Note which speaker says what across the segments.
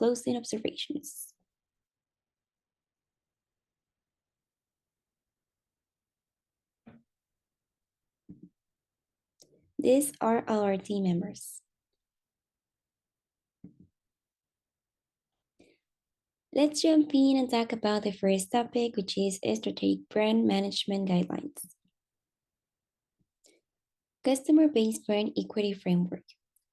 Speaker 1: closing observations. These are our team members. Let's jump in and talk about the first topic, which is strategic brand management guidelines. Customer-based brand equity framework.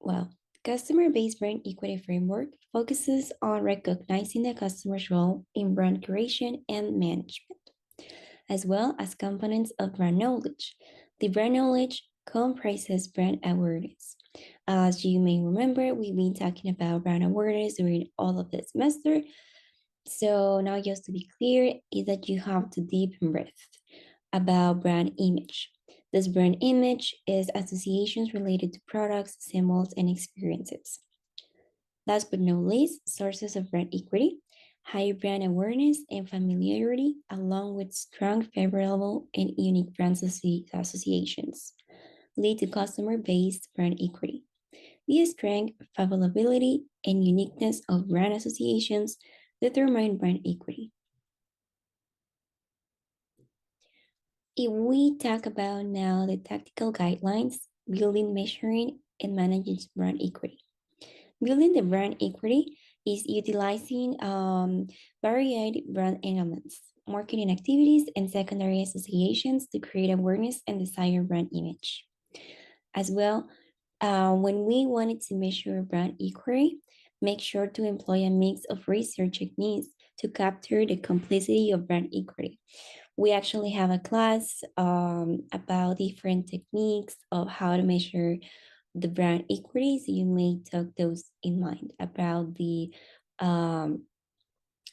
Speaker 1: Well, customer-based brand equity framework focuses on recognizing the customer's role in brand creation and management, as well as components of brand knowledge. The brand knowledge comprises brand awareness. As you may remember, we've been talking about brand awareness during all of the semester. So now just to be clear is that you have to deep breath about brand image. This brand image is associations related to products, symbols, and experiences. Last but not least, sources of brand equity, high brand awareness and familiarity, along with strong, favorable, and unique brand associations, lead to customer-based brand equity. The strength, favorability, and uniqueness of brand associations determine brand equity. If we talk about now the tactical guidelines, building, measuring, and managing brand equity. Building the brand equity is utilizing varied brand elements, marketing activities, and secondary associations to create awareness and desired brand image. As well, when we wanted to measure brand equity, make sure to employ a mix of research techniques to capture the complexity of brand equity. We actually have a class about different techniques of how to measure the brand equity, so you may take those in mind about the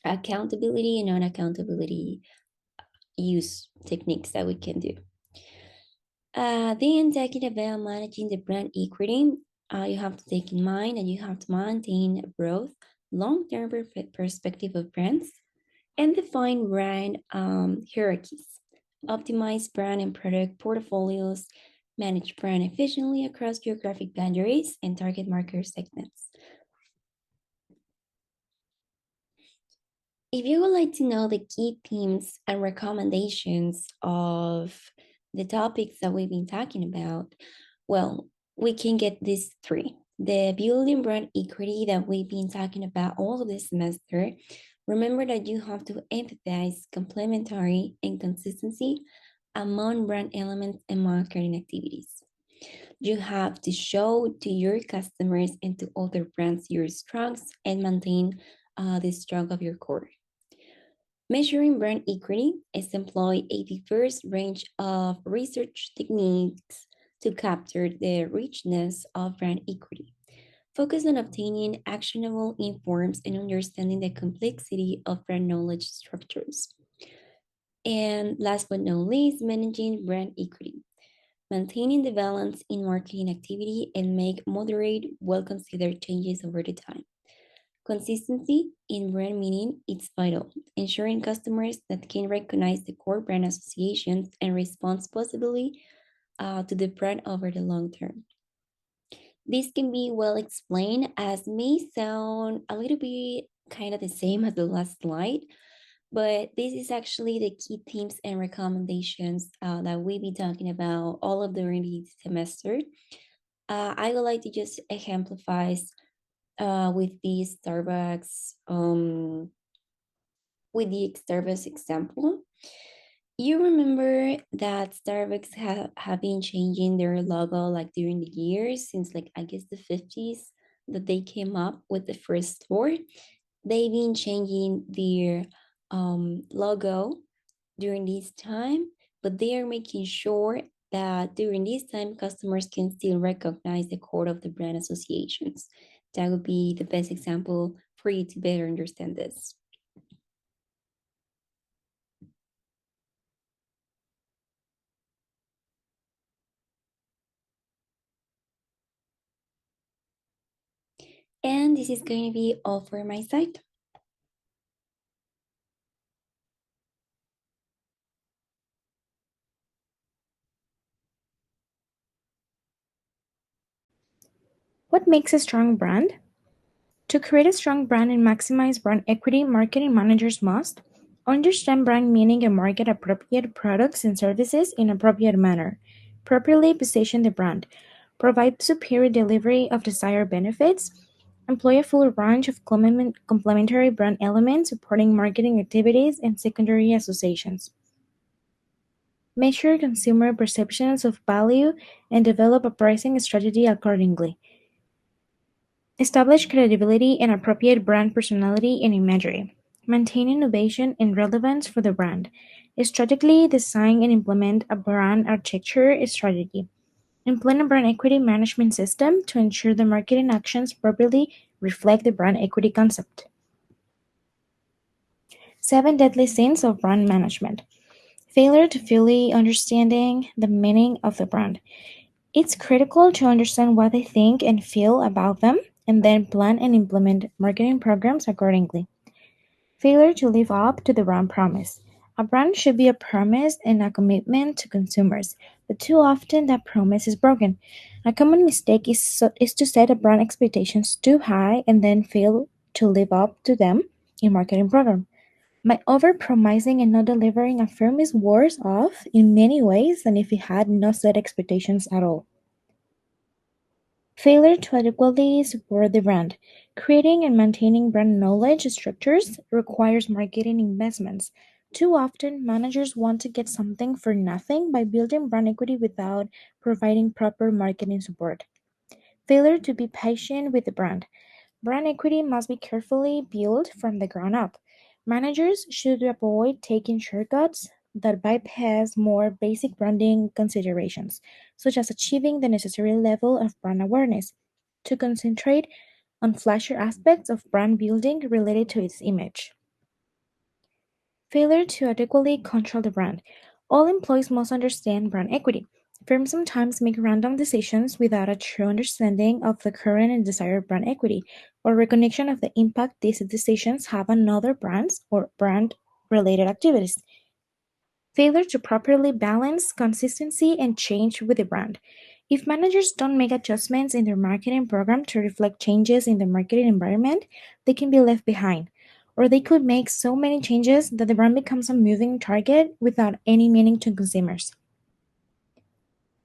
Speaker 1: accountability and non-accountability use techniques that we can do. Then talking about managing the brand equity, you have to take in mind that you have to maintain a broad, long-term perspective of brands and define brand hierarchies, optimize brand and product portfolios, manage brand efficiently across geographic boundaries and target market segments. If you would like to know the key themes and recommendations of the topics that we've been talking about, well, we can get these three. The building brand equity that we've been talking about all of this semester. Remember that you have to emphasize complementary and consistency among brand elements and marketing activities. You have to show to your customers and to other brands your strengths and maintain the strength of your core. Measuring brand equity is employ a diverse range of research techniques to capture the richness of brand equity. Focus on obtaining actionable informs and understanding the complexity of brand knowledge structures. And last but not least, managing brand equity. Maintaining the balance in marketing activity and make moderate, well-considered changes over the time. Consistency in brand meaning is vital, ensuring customers that can recognize the core brand associations and respond positively to the brand over the long term. This can be well explained as may sound a little bit kind of the same as the last slide, but this is actually the key themes and recommendations that we'll be talking about all of during the semester. I would like to just exemplify with the Starbucks example. You remember that Starbucks have been changing their logo like during the years since like I guess the 50s that they came up with the first store. They've been changing their logo during this time, but they are making sure that during this time customers can still recognize the core of the brand associations. That would be the best example for you to better understand this. And this is going to be all for my side.
Speaker 2: What makes a strong brand? To create a strong brand and maximize brand equity, marketing managers must understand brand meaning and market appropriate products and services in appropriate manner, properly position the brand, provide superior delivery of desired benefits, employ a full range of complementary brand elements supporting marketing activities and secondary associations, measure consumer perceptions of value, and develop a pricing strategy accordingly. Establish credibility and appropriate brand personality and imagery. Maintain innovation and relevance for the brand. Strategically design and implement a brand architecture strategy. Implement a brand equity management system to ensure the marketing actions properly reflect the brand equity concept. 7 deadly sins of brand management. Failure to fully understanding the meaning of the brand. It's critical to understand what they think and feel about them and then plan and implement marketing programs accordingly. Failure to live up to the brand promise. A brand should be a promise and a commitment to consumers, but too often that promise is broken. A common mistake is to set a brand expectations too high and then fail to live up to them in marketing program. By over-promising and not delivering, a firm is worse off in many ways than if it had no set expectations at all. Failure to adequately support the brand. Creating and maintaining brand knowledge structures requires marketing investments. Too often, managers want to get something for nothing by building brand equity without providing proper marketing support. Failure to be patient with the brand. Brand equity must be carefully built from the ground up. Managers should avoid taking shortcuts that bypass more basic branding considerations, such as achieving the necessary level of brand awareness, to concentrate on flashier aspects of brand building related to its image. Failure to adequately control the brand. All employees must understand brand equity. Firms sometimes make random decisions without a true understanding of the current and desired brand equity or recognition of the impact these decisions have on other brands or brand related activities. Failure to properly balance consistency and change with the brand. If managers don't make adjustments in their marketing program to reflect changes in the marketing environment, they can be left behind. Or they could make so many changes that the brand becomes a moving target without any meaning to consumers.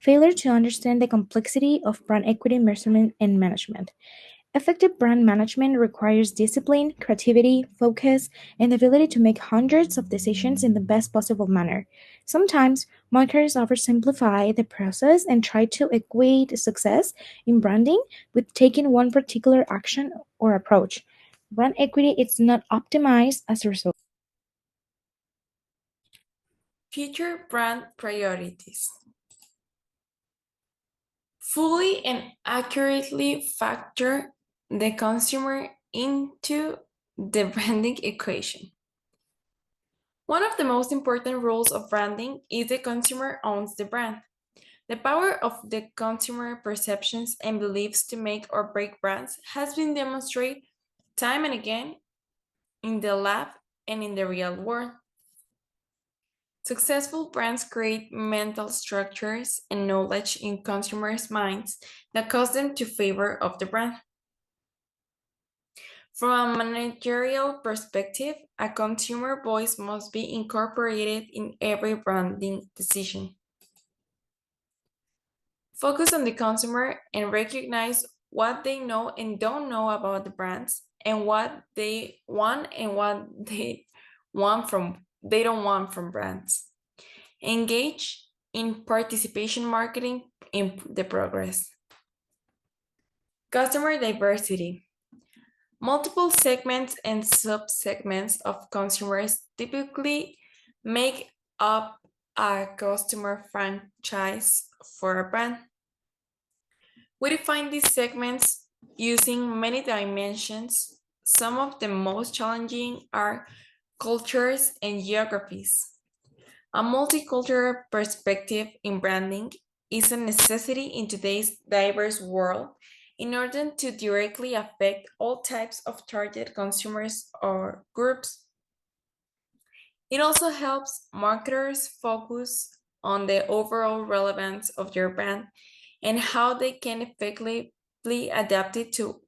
Speaker 2: Failure to understand the complexity of brand equity measurement and management. Effective brand management requires discipline, creativity, focus, and the ability to make hundreds of decisions in the best possible manner. Sometimes, marketers oversimplify the process and try to equate success in branding with taking one particular action or approach. Brand equity is not optimized as a result.
Speaker 3: Future brand priorities. Fully and accurately factor the consumer into the branding equation. One of the most important rules of branding is the consumer owns the brand. The power of the consumer perceptions and beliefs to make or break brands has been demonstrated time and again in the lab and in the real world. Successful brands create mental structures and knowledge in consumers' minds that cause them to favor of the brand. From a managerial perspective, a consumer voice must be incorporated in every branding decision. Focus on the consumer and recognize what they know and don't know about the brands and what they want and what they don't want from brands. Engage in participation marketing in the progress. Customer diversity. Multiple segments and subsegments of consumers typically make up a customer franchise for a brand. We define these segments using many dimensions. Some of the most challenging are cultures and geographies. A multicultural perspective in branding is a necessity in today's diverse world in order to directly affect all types of target consumers or groups. It also helps marketers focus on the overall relevance of their brand and how they can effectively adapt it to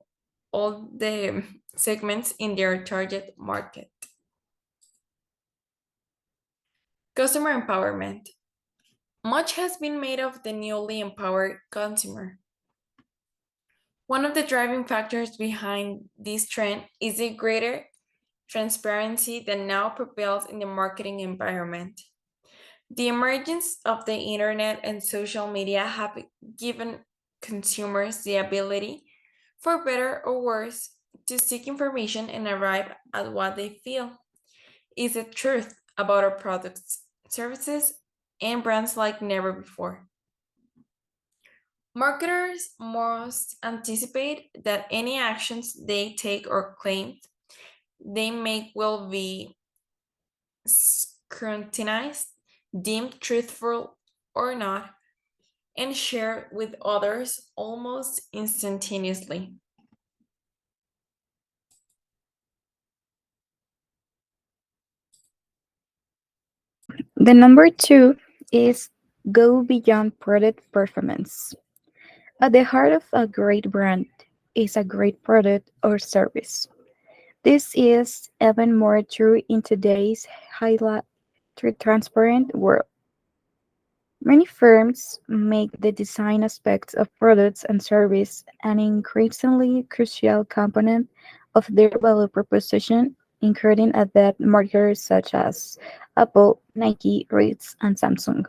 Speaker 3: all the segments in their target market. Customer empowerment. Much has been made of the newly empowered consumer. One of the driving factors behind this trend is the greater transparency that now prevails in the marketing environment. The emergence of the internet and social media have given consumers the ability, for better or worse, to seek information and arrive at what they feel is the truth about our products, services, and brands like never before. Marketers must anticipate that any actions they take or claims they make will be scrutinized, deemed truthful or not, and shared with others almost instantaneously.
Speaker 4: The number two is go beyond product performance. At the heart of a great brand is a great product or service. This is even more true in today's highly transparent world. Many firms make the design aspects of products and service an increasingly crucial component of their value proposition, including at that marketers such as Apple, Nike, Ritz, and Samsung.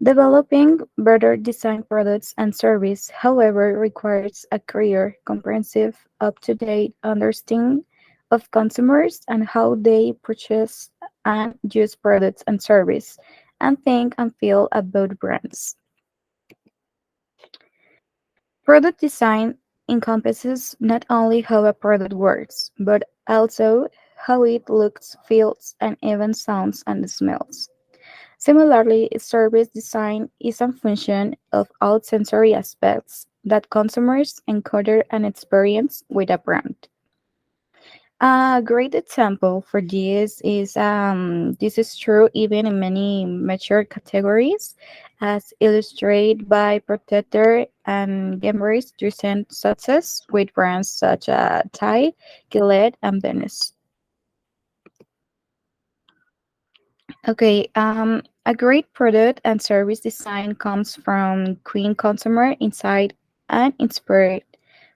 Speaker 4: Developing better designed products and service, however, requires a clear, comprehensive, up-to-date understanding of consumers and how they purchase and use products and service, and think and feel about brands. Product design encompasses not only how a product works, but also how it looks, feels, and even sounds and smells. Similarly, service design is a function of all sensory aspects that consumers encounter and experience with a brand. A great example for this is true even in many mature categories, as illustrated by Protector and Gamery's recent success with brands such as Tide, Gillette, and Venice. Okay, a great product and service design comes from clean consumer insight and inspired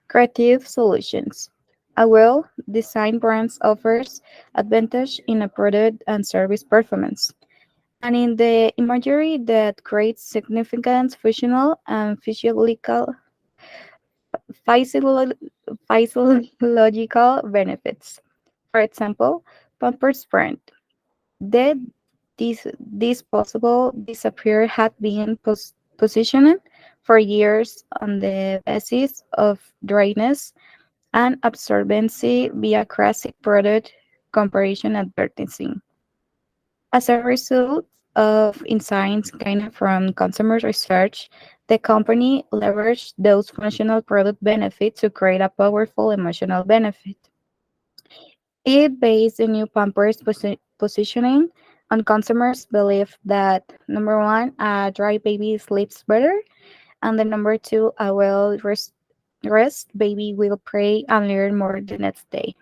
Speaker 4: creative solutions. A well-designed brand offers advantage in a product and service performance, and in the imagery that creates significant functional and physiolo- physiological benefits. For example, Pampers brand. The this possible disappear had been positioned for years on the basis of dryness and absorbency via classic product comparison advertising. As a result of insights gained from consumer research, the company leveraged those functional product benefits to create a powerful emotional benefit. It based the new Pampers positioning on consumers' belief that number one, a dry baby sleeps better, and the number two, a well rest baby will pray and learn more the next day.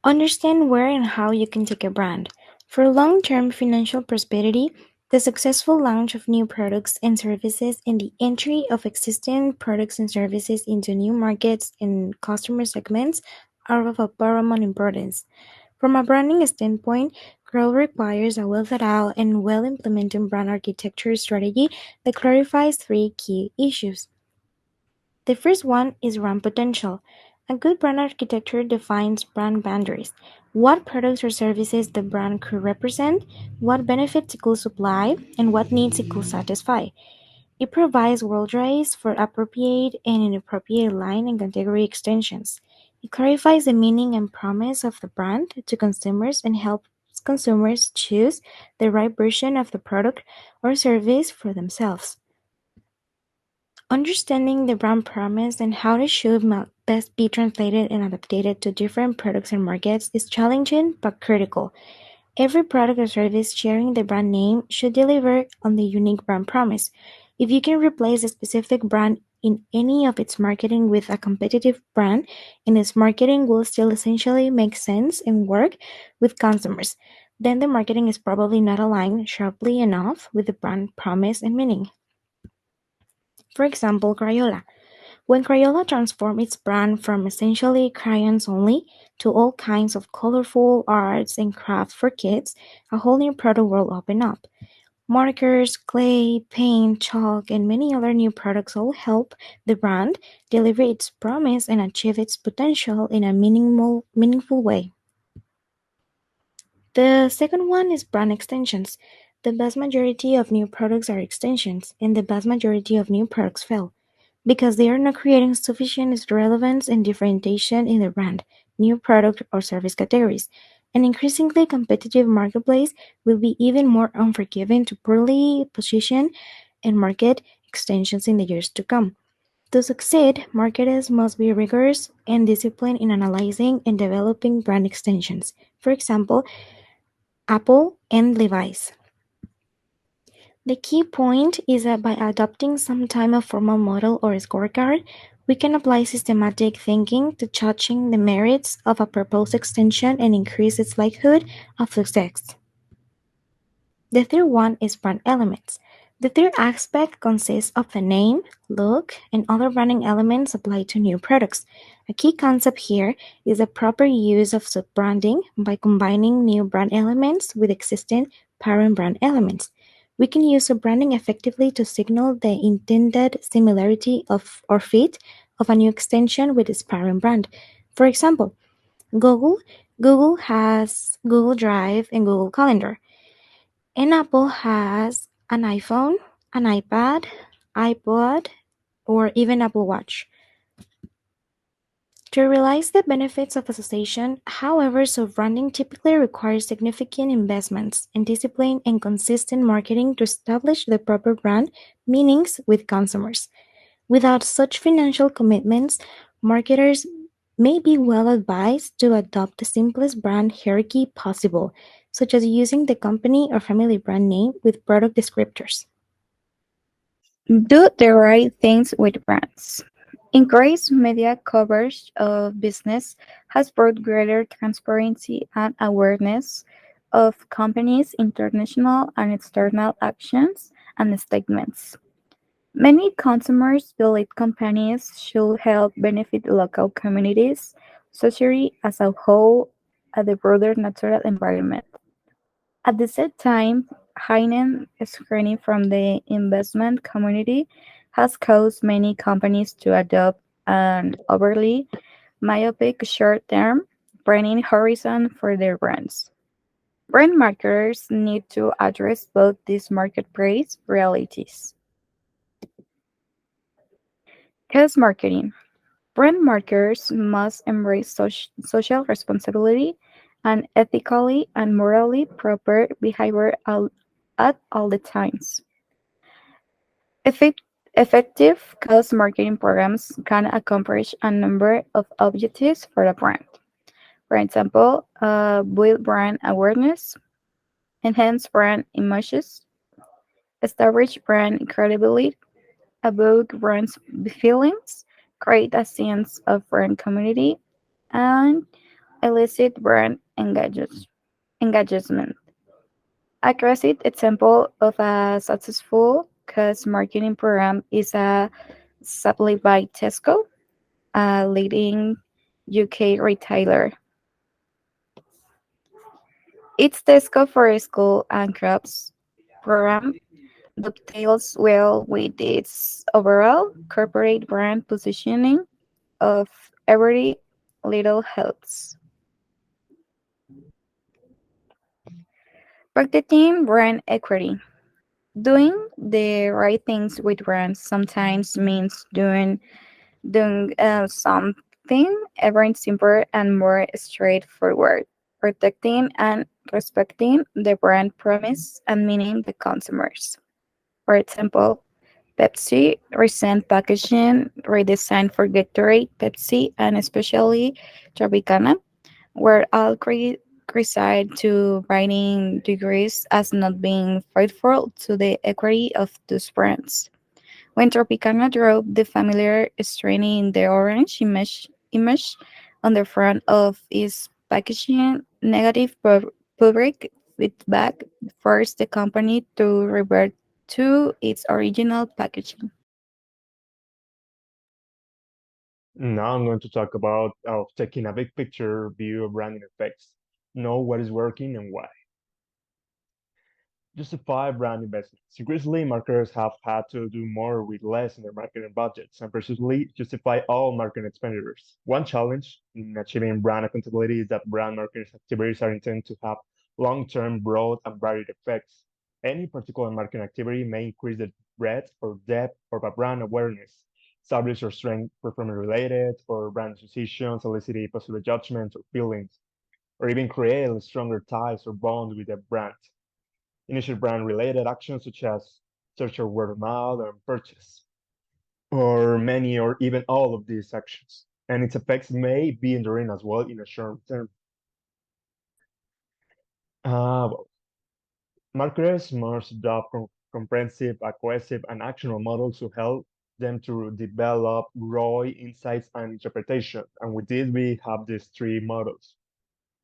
Speaker 2: Understand where and how you can take a brand. For long-term financial prosperity, the successful launch of new products and services and the entry of existing products and services into new markets and customer segments are of a paramount importance. From a branding standpoint, growth requires a well thought out and well implemented brand architecture strategy that clarifies three key issues. The first one is brand potential. A good brand architecture defines brand boundaries. What products or services the brand could represent, what benefits it could supply, and what needs it could satisfy. It provides worldviews for appropriate and inappropriate line and category extensions. It clarifies the meaning and promise of the brand to consumers and helps consumers choose the right version of the product or service for themselves. Understanding the brand promise and how it should best be translated and adapted to different products and markets is challenging but critical. Every product or service sharing the brand name should deliver on the unique brand promise. If you can replace a specific brand in any of its marketing with a competitive brand, and its marketing will still essentially make sense and work with consumers, then the marketing is probably not aligned sharply enough with the brand promise and meaning. For example, Crayola. When Crayola transformed its brand from essentially crayons only to all kinds of colorful arts and crafts for kids, a whole new product world opened up. Markers, clay, paint, chalk, and many other new products all help the brand deliver its promise and achieve its potential in a meaningful way. The second one is brand extensions. The vast majority of new products are extensions, and the vast majority of new products fail because they are not creating sufficient relevance and differentiation in the brand, new product, or service categories. An increasingly competitive marketplace will be even more unforgiving to poorly positioned and market extensions in the years to come. To succeed, marketers must be rigorous and disciplined in analyzing and developing brand extensions. For example, Apple and Levi's. The key point is that by adopting some type of formal model or scorecard, we can apply systematic thinking to judging the merits of a proposed extension and increase its likelihood of success. The third one is brand elements. The third aspect consists of the name, look, and other branding elements applied to new products. A key concept here is the proper use of sub-branding by combining new brand elements with existing parent brand elements. We can use sub-branding effectively to signal the intended similarity of or fit of a new extension with its parent brand. For example, Google Google has Google Drive and Google Calendar. And Apple has an iPhone, an iPad, iPod, or even Apple Watch. To realize the benefits of association, however, sub-branding typically requires significant investments in discipline and consistent marketing to establish the proper brand meanings with consumers. Without such financial commitments, marketers may be well advised to adopt the simplest brand hierarchy possible, such as using the company or family brand name with product descriptors.
Speaker 4: Do the right things with brands. Increased media coverage of business has brought greater transparency and awareness of companies' international and external actions and statements. Many consumers believe companies should help benefit local communities, society as a whole, and the broader natural environment. At the same time, heightened scrutiny from the investment community has caused many companies to adopt an overly myopic short-term branding horizon for their brands. Brand marketers need to address both these marketplace realities. Cause marketing. Brand marketers must embrace social responsibility and ethically and morally proper behavior at all the times. Effect- Effective cause marketing programs can accomplish a number of objectives for a brand. For example, build brand awareness, enhance brand images, establish brand credibility, evoke brand feelings, create a sense of brand community, and elicit brand engagement. A classic example of a successful cause marketing program is a Supply by Tesco, a leading UK retailer. Its Tesco for School and Crafts program dovetails well with its overall corporate brand positioning of every little helps. Protecting brand equity. Doing the right things with brands sometimes means doing something even simpler and more straightforward, protecting and respecting the brand promise and meaning the consumers. For example, Pepsi recent packaging redesign for Gatorade, Pepsi, and especially Tropicana were all criticized to varying degrees as not being faithful to the equity of those brands. When Tropicana drove the familiar strainy in the orange image on the front of its packaging, negative public feedback forced the company to revert to its original packaging.
Speaker 5: Now I'm going to talk about taking a big picture view of branding effects, know what is working and why. Justify brand investments. Increasingly, marketers have had to do more with less in their marketing budgets and precisely justify all marketing expenditures. One challenge in achieving brand accountability is that brand marketing activities are intended to have long-term, broad, and varied effects. Any particular marketing activity may increase the breadth or depth of a brand awareness, establish or strengthen performance-related or brand associations, elicit positive judgments or feelings, or even create stronger ties or bonds with a brand. Initial brand-related actions such as search or word of mouth and purchase, or many or even all of these actions. And its effects may be enduring as well in a short term. Well, marketers must adopt comprehensive, aggressive, and actionable models to help them to develop ROI insights and interpretation. And with this, we have these three models.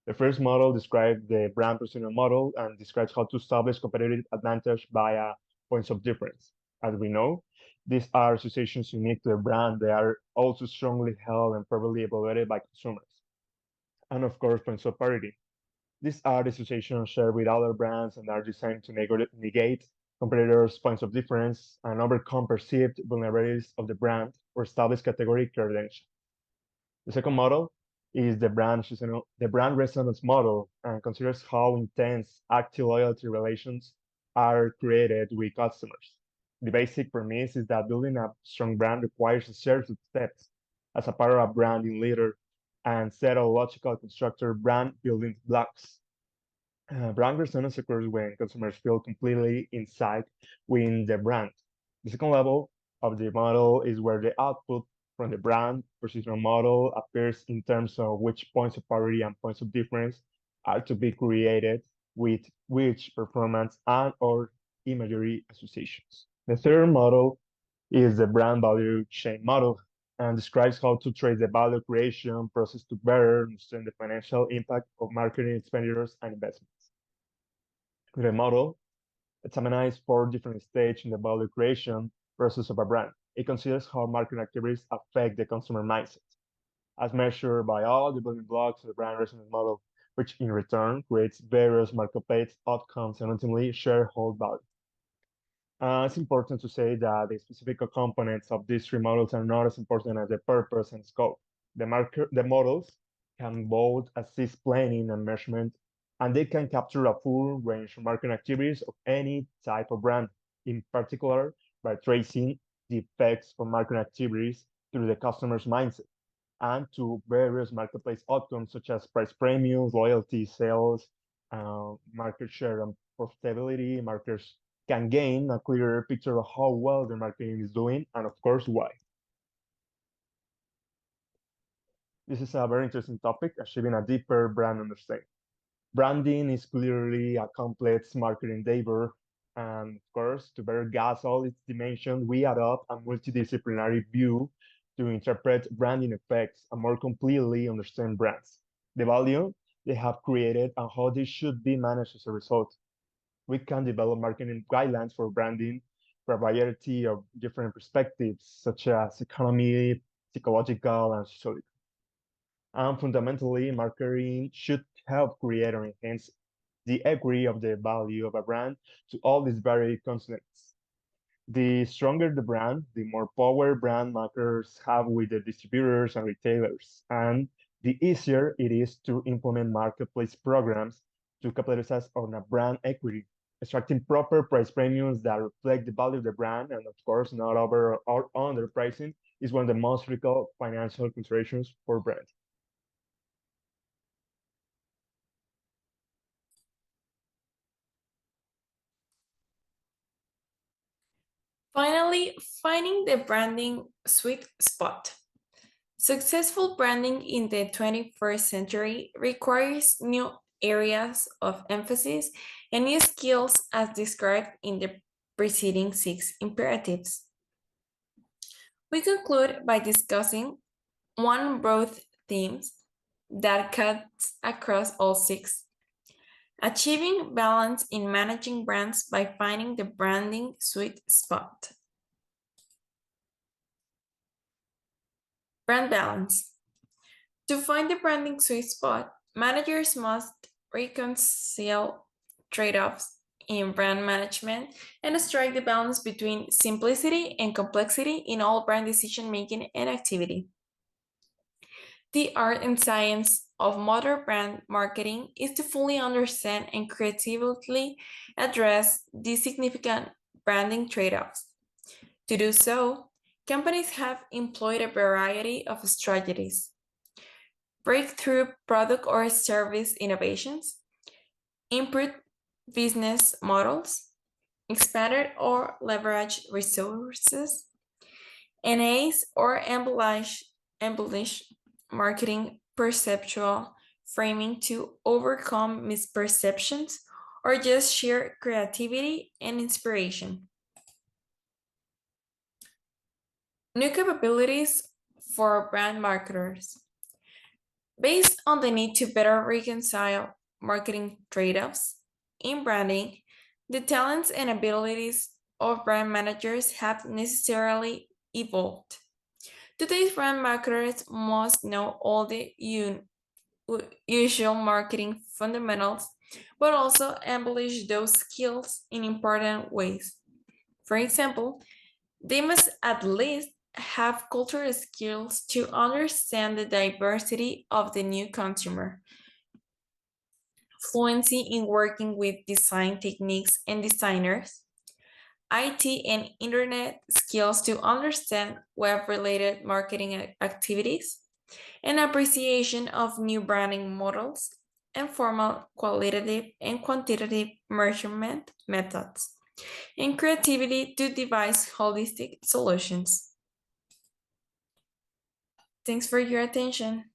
Speaker 5: The first model describes the brand persona model and describes how to establish competitive advantage via points of difference. As we know, these are associations unique to a brand. They are also strongly held and properly evaluated by consumers. And of course, points of parity. These are the associations shared with other brands and are designed to negate competitors' points of difference and overcome perceived vulnerabilities of the brand or establish category credentials. The second model is the brand resonance model and considers how intense active loyalty relations are created with customers. The basic premise is that building a strong brand requires a series of steps as a part of a branding leader and set of logical constructor brand building blocks. Brand resonance occurs when consumers feel completely inside within the brand. The second level of the model is where the output from the brand positional model appears in terms of which points of parity and points of difference are to be created with which performance and or imagery associations. The third model is the brand value chain model and describes how to trace the value creation process to better understand the financial impact of marketing expenditures and investments. The model examines four different stages in the value creation process of a brand. It considers how marketing activities affect the consumer mindset, as measured by all the building blocks of the brand resonance model, which in return creates various marketplace outcomes and ultimately shareholder value. It's important to say that the specific components of these three models are not as important as the purpose and scope. The models can both assist planning and measurement, and they can capture a full range of marketing activities of any type of brand, in particular by tracing the effects of marketing activities through the customer's mindset and to various marketplace outcomes such as price premiums, loyalty, sales, market share, and profitability. Marketers can gain a clearer picture of how well their marketing is doing and, of course, why. This is a very interesting topic, achieving a deeper brand understanding. Branding is clearly a complex marketing endeavor, and of course, to better grasp all its dimensions, we adopt a multidisciplinary view to interpret branding effects and more completely understand brands, the value they have created, and how they should be managed as a result. We can develop marketing guidelines for branding for a variety of different perspectives, such as economy, psychological, and social. And fundamentally, marketing should help create or enhance the equity of the value of a brand to all these varied constants. The stronger the brand, the more power brand marketers have with the distributors and retailers, and the easier it is to implement marketplace programs to capitalize on a brand equity, extracting proper price premiums that reflect the value of the brand, and of course, not over or under pricing is one of the most critical financial considerations for brands.
Speaker 3: Finally, finding the branding sweet spot. Successful branding in the 21st century requires new areas of emphasis and new skills as described in the preceding six imperatives. We conclude by discussing one broad theme that cuts across all six: achieving balance in managing brands by finding the branding sweet spot. Brand balance. To find the branding sweet spot, managers must reconcile trade-offs in brand management and strike the balance between simplicity and complexity in all brand decision-making and activity. The art and science of modern brand marketing is to fully understand and creatively address these significant branding trade-offs. To do so, companies have employed a variety of strategies: breakthrough product or service innovations, improved business models, expanded or leveraged resources, enhance or embellish marketing perceptual framing to overcome misperceptions, or just sheer creativity and inspiration. New capabilities for brand marketers. Based on the need to better reconcile marketing trade-offs in branding, the talents and abilities of brand managers have necessarily evolved. Today's brand marketers must know all the usual marketing fundamentals, but also embellish those skills in important ways. For example, they must at least have cultural skills to understand the diversity of the new consumer, fluency in working with design techniques and designers, IT and internet skills to understand web-related marketing activities, and appreciation of new branding models and formal qualitative and quantitative measurement methods, and creativity to devise holistic solutions. Thanks for your attention.